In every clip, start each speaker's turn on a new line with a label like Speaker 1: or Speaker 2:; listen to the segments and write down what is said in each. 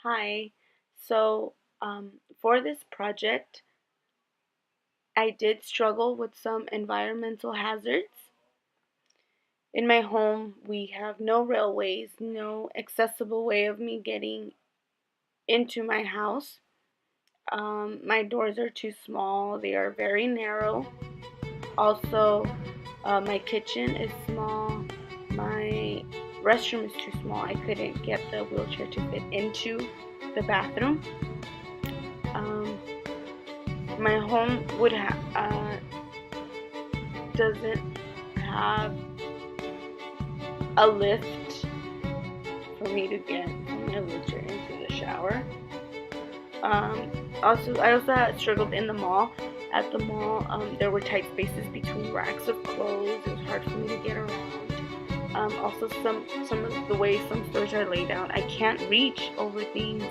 Speaker 1: Hi. So, for this project, I did struggle with some environmental hazards. In my home, we have no railways, no accessible way of me getting into my house. My doors are too small, they are very narrow. Also, my kitchen is small. My restroom is too small. I couldn't get the wheelchair to fit into the bathroom. Um, my home doesn't have a lift for me to get from my wheelchair into the shower. I also had struggled in the mall. At the mall, there were tight spaces between racks of clothes. It was hard for me to get around. Also, some of the way some stores are laid out, I can't reach over things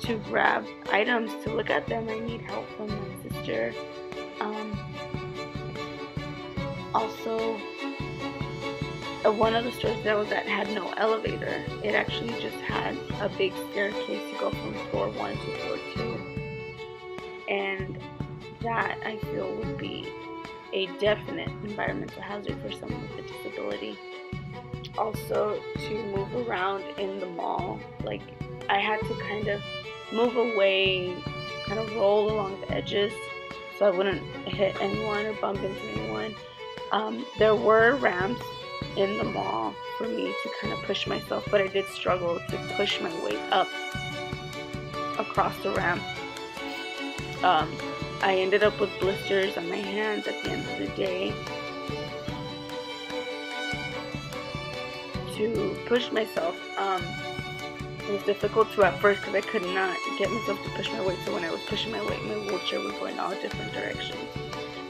Speaker 1: to grab items to look at them. I need help from my sister. Also, one of the stores that I was at had no elevator. It actually just had a big staircase to go from floor 1 to floor 2. And that, I feel, would be a definite environmental hazard for someone with a disability. Also, to move around in the mall, like, I had to kind of move away, kind of roll along the edges so I wouldn't hit anyone or bump into anyone. There were ramps in the mall for me to kind of push myself, but I did struggle to push my way up across the ramp. I ended up with blisters on my hands at the end of the day. To push myself, it was difficult to at first because I could not get myself to push my weight, so when I was pushing my weight, my wheelchair was going all different directions.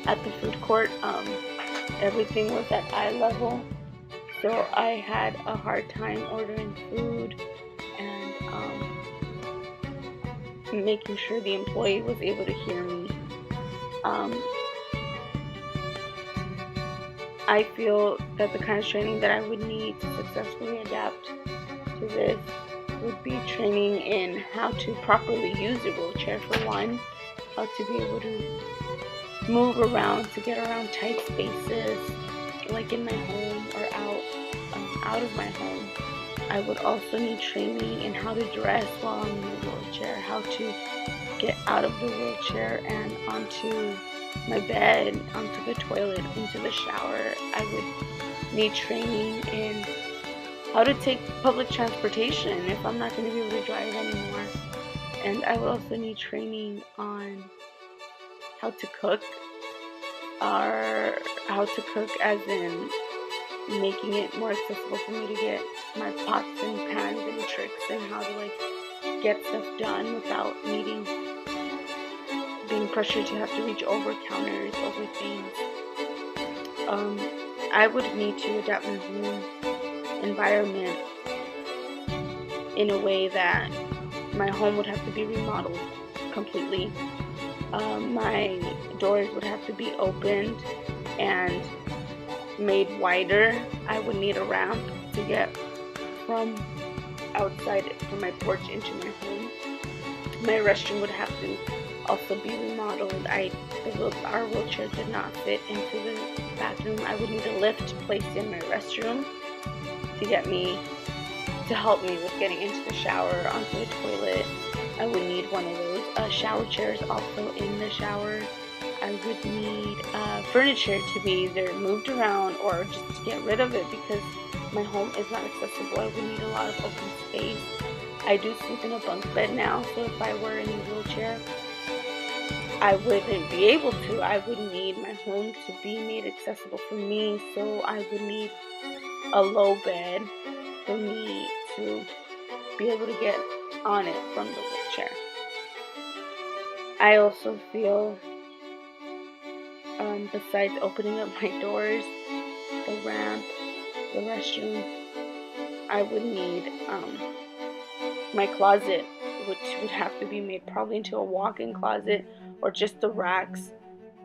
Speaker 1: At the food court, everything was at eye level, so I had a hard time ordering food and making sure the employee was able to hear me. I feel that the kind of training that I would need to successfully adapt to this would be training in how to properly use a wheelchair, for one, how to be able to move around, to get around tight spaces, like in my home or out of my home. I would also need training in how to dress while I'm in the wheelchair, how to get out of the wheelchair and onto my bed, onto the toilet, into the shower. I would need training in how to take public transportation if I'm not going to be able to drive anymore. And I would also need training on how to cook, or how to cook as in making it more accessible for me to get my pots and pans and tricks, and how to get stuff done without being pressured to have to reach over counters, over things. I would need to adapt my home environment in a way that my home would have to be remodeled completely. My doors would have to be opened and made wider. I would need a ramp to get from outside from my porch into my home. My restroom would have to also be remodeled. Our wheelchair did not fit into the bathroom. I would need a lift placed in my restroom to help me with getting into the shower, onto the toilet. I would need one of those shower chairs also in the shower. I would need furniture to be either moved around or just to get rid of it because my home is not accessible. I would need a lot of open space. I do sleep in a bunk bed now, so if I were in a wheelchair, I wouldn't be able to. I would need my home to be made accessible for me, so I would need a low bed for me to be able to get on it from the wheelchair. I also feel, besides opening up my doors, the ramp, the restroom, I would need my closet, which would have to be made probably into a walk-in closet, or just the racks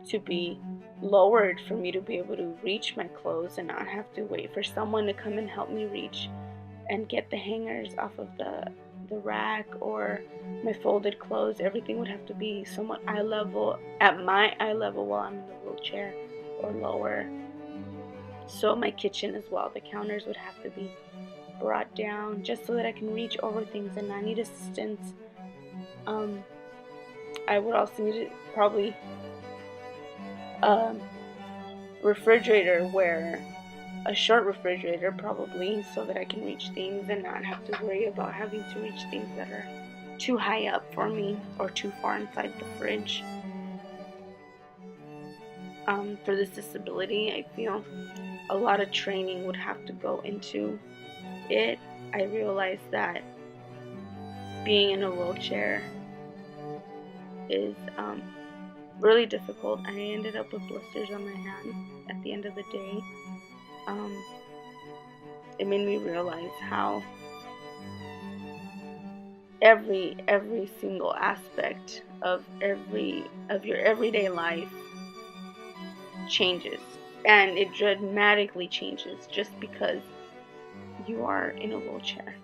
Speaker 1: to be lowered for me to be able to reach my clothes and not have to wait for someone to come and help me reach and get the hangers off of the rack or my folded clothes, everything would have to be somewhat eye level, at my eye level while I'm in the wheelchair or lower. So my kitchen as well, the counters would have to be brought down just so that I can reach over things and not need assistance. I would also need probably a refrigerator, where a short refrigerator probably, so that I can reach things and not have to worry about having to reach things that are too high up for me or too far inside the fridge. For this disability, I feel a lot of training would have to go into it. I realized that being in a wheelchair is really difficult. I ended up with blisters on my hands at the end of the day. It made me realize how every single aspect of your everyday life changes, and it dramatically changes just because you are in a wheelchair.